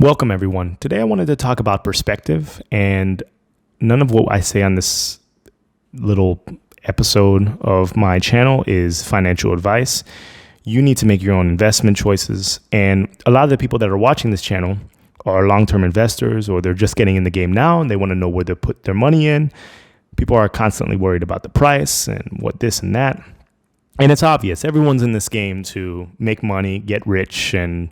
Welcome, everyone. Today I wanted to talk about perspective, and none of what I say on this little episode of my channel is financial advice. You need to make your own investment choices, and a lot of the people that are watching this channel are long-term investors, or they're just getting in the game now and they want to know where to put their money in. People are constantly worried about the price and what this and that. And it's obvious, everyone's in this game to make money, get rich, and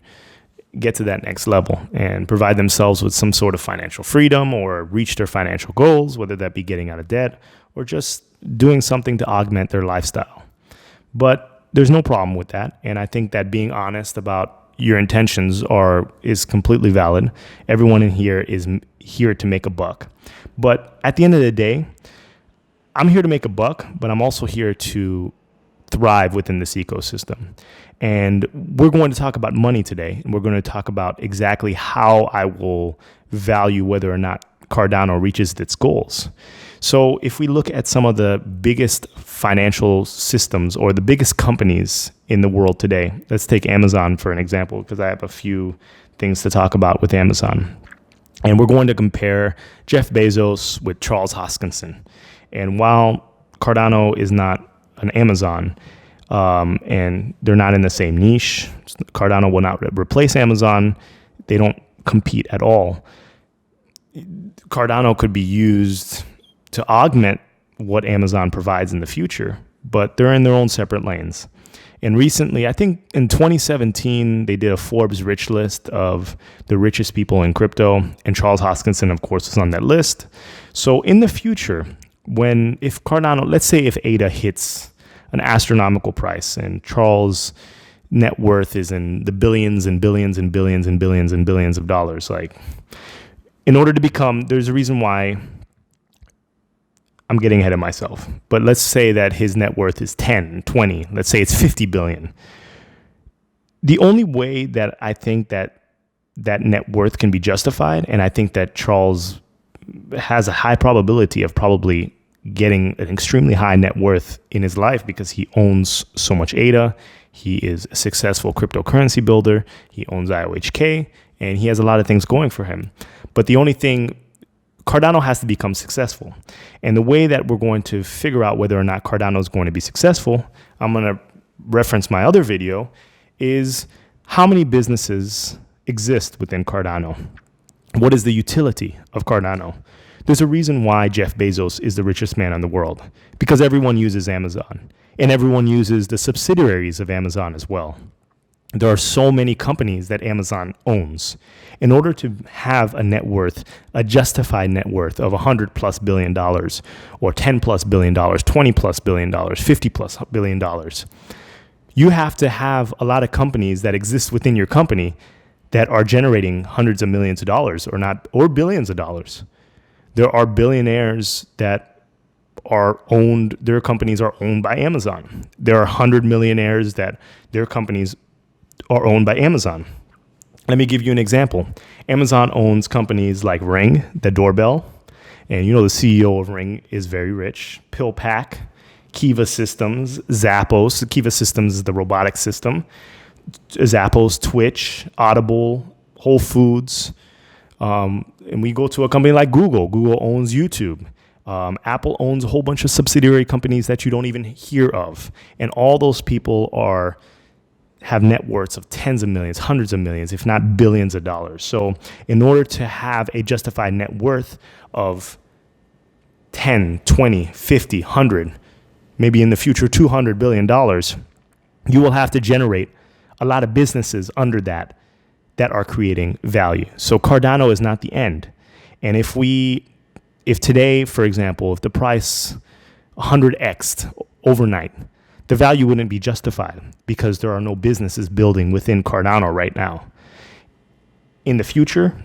get to that next level and provide themselves with some sort of financial freedom or reach their financial goals, whether that be getting out of debt or just doing something to augment their lifestyle. But there's no problem with that. And I think that being honest about your intentions is completely valid. Everyone in here is here to make a buck. But at the end of the day, I'm here to make a buck, but I'm also here to thrive within this ecosystem. And we're going to talk about money today, and we're going to talk about exactly how I will value whether or not Cardano reaches its goals. So if we look at some of the biggest financial systems or the biggest companies in the world today, let's take Amazon for an example, because I have a few things to talk about with Amazon. And we're going to compare Jeff Bezos with Charles Hoskinson. And while Cardano is not an Amazon, and they're not in the same niche, Cardano will not replace Amazon. They don't compete at all. Cardano could be used to augment what Amazon provides in the future, but they're in their own separate lanes. And recently, I think in 2017, they did a Forbes rich list of the richest people in crypto, and Charles Hoskinson, of course, was on that list. So in the future, if Cardano, let's say if ADA hits an astronomical price and Charles' net worth is in the billions and billions and billions and billions and billions of dollars, like in order to become, there's a reason why I'm getting ahead of myself, but let's say that his net worth is 10, 20, let's say it's 50 billion. The only way that I think that net worth can be justified, and I think that Charles has a high probability of probably getting an extremely high net worth in his life because he owns so much ADA. He is a successful cryptocurrency builder. He owns IOHK, and he has a lot of things going for him. But the only thing, Cardano has to become successful. And the way that we're going to figure out whether or not Cardano is going to be successful, I'm going to reference my other video, is how many businesses exist within Cardano? What is the utility of Cardano? There's a reason why Jeff Bezos is the richest man in the world, because everyone uses Amazon, and everyone uses the subsidiaries of Amazon as well. There are so many companies that Amazon owns. In order to have a net worth, a justified net worth of $100+ billion, or $10+ billion, $20+ billion, $50+ billion, you have to have a lot of companies that exist within your company that are generating hundreds of millions of dollars or billions of dollars. There are billionaires that are owned, their companies are owned by Amazon. There are 100 millionaires that their companies are owned by Amazon. Let me give you an example. Amazon owns companies like Ring, the doorbell, and you know the CEO of Ring is very rich. PillPack, Kiva Systems, Zappos. Kiva Systems is the robotic system. Zappos, Twitch, Audible, Whole Foods. And we go to a company like Google. Google owns YouTube. Apple owns a whole bunch of subsidiary companies that you don't even hear of. And all those people have net worths of tens of millions, hundreds of millions, if not billions of dollars. So in order to have a justified net worth of 10, 20, 50, 100, maybe in the future $200 billion, you will have to generate a lot of businesses under that are creating value. So Cardano is not the end. And if today, for example, if the price 100x'd overnight, the value wouldn't be justified because there are no businesses building within Cardano right now. In the future,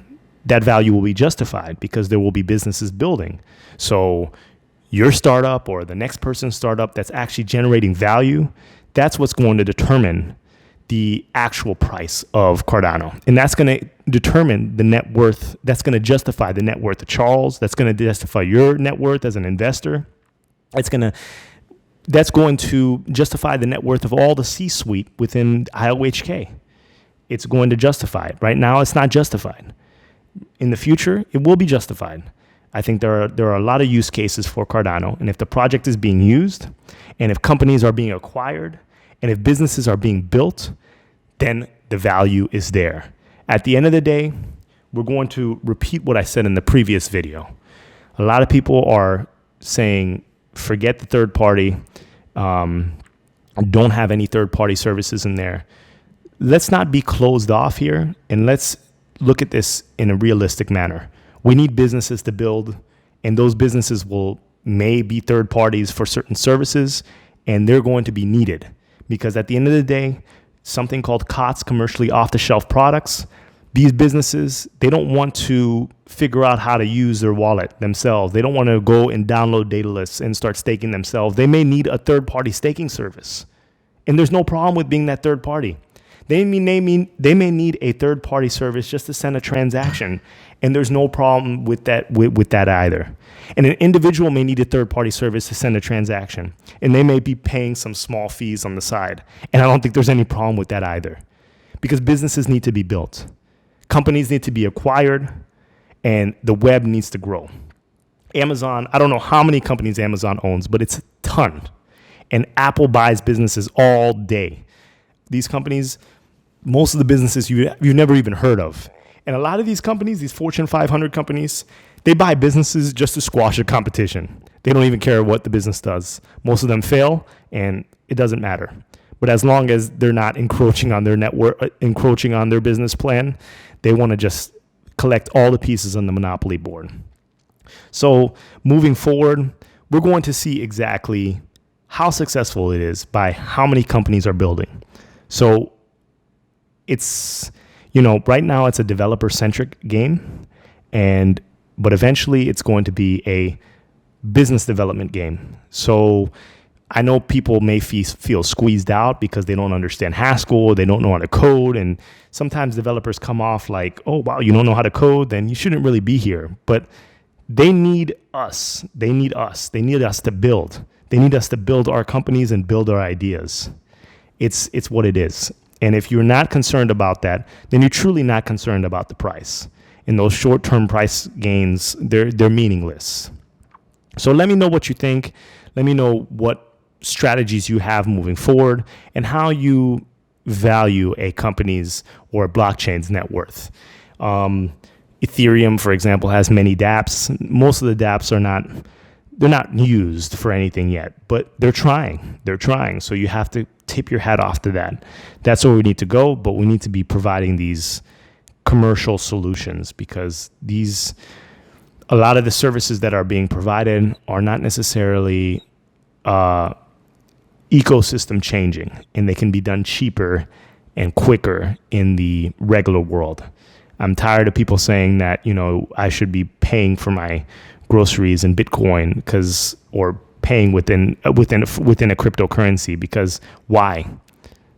that value will be justified because there will be businesses building. So your startup or the next person's startup that's actually generating value, that's what's going to determine the actual price of Cardano. And that's going to determine the net worth. That's going to justify the net worth of Charles. That's going to justify your net worth as an investor. That's going to justify the net worth of all the C-suite within IOHK. It's going to justify it. Right now, it's not justified. in the future, it will be justified. I think there are a lot of use cases for Cardano. And if the project is being used, and if companies are being acquired, and if businesses are being built, then the value is there. At the end of the day, we're going to repeat what I said in the previous video. A lot of people are saying, forget the third party, don't have any third party services in there. Let's not be closed off here, and let's look at this in a realistic manner. We need businesses to build, and those businesses may be third parties for certain services, and they're going to be needed because at the end of the day, something called COTS, commercially off-the-shelf products, these businesses, they don't want to figure out how to use their wallet themselves. They don't want to go and download data lists and start staking themselves. They may need a third-party staking service, and there's no problem with being that third party. They may need a third-party service just to send a transaction, and there's no problem with that with that either. And an individual may need a third-party service to send a transaction, and they may be paying some small fees on the side. And I don't think there's any problem with that either, because businesses need to be built, companies need to be acquired, and the web needs to grow. Amazon, I don't know how many companies Amazon owns, but it's a ton. And Apple buys businesses all day. These companies, most of the businesses you've never even heard of. And a lot of these companies, these Fortune 500 companies, they buy businesses just to squash a competition. They don't even care what the business does. Most of them fail, and it doesn't matter. But as long as they're not encroaching on their network, encroaching on their business plan, they want to just collect all the pieces on the monopoly board. So moving forward, we're going to see exactly how successful it is by how many companies are building. So it's, right now it's a developer-centric game, but eventually it's going to be a business development game. So I know people may feel squeezed out because they don't understand Haskell, they don't know how to code, and sometimes developers come off like, oh, wow, you don't know how to code, then you shouldn't really be here. But they need us. They need us. They need us to build. They need us to build our companies and build our ideas. It's what it is. And if you're not concerned about that, then you're truly not concerned about the price. And those short-term price gains, they're meaningless. So let me know what you think. Let me know what strategies you have moving forward and how you value a company's or a blockchain's net worth. Ethereum, for example, has many dApps. Most of the dApps they're not used for anything yet, but they're trying. They're trying. So you have to tip your hat off to that. That's where we need to go, but we need to be providing these commercial solutions because a lot of the services that are being provided are not necessarily ecosystem changing, and they can be done cheaper and quicker in the regular world. I'm tired of people saying that, I should be paying for my groceries in Bitcoin or paying within a cryptocurrency, because why?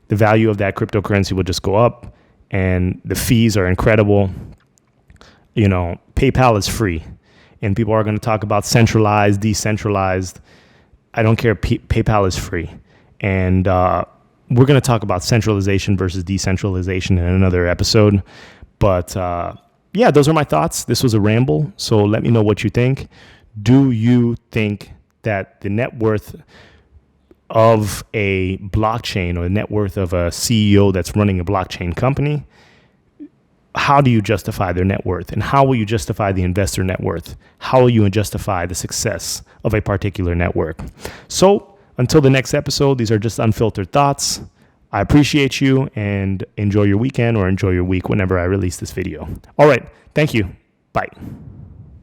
The value of that cryptocurrency will just go up and the fees are incredible. PayPal is free, and people are going to talk about centralized, decentralized. I don't care. PayPal is free. And we're going to talk about centralization versus decentralization in another episode. But those are my thoughts. This was a ramble. So let me know what you think. Do you think that the net worth of a blockchain or the net worth of a CEO that's running a blockchain company, how do you justify their net worth? And how will you justify the investor net worth? How will you justify the success of a particular network? So until the next episode, these are just unfiltered thoughts. I appreciate you, and enjoy your weekend or enjoy your week whenever I release this video. All right. Thank you. Bye.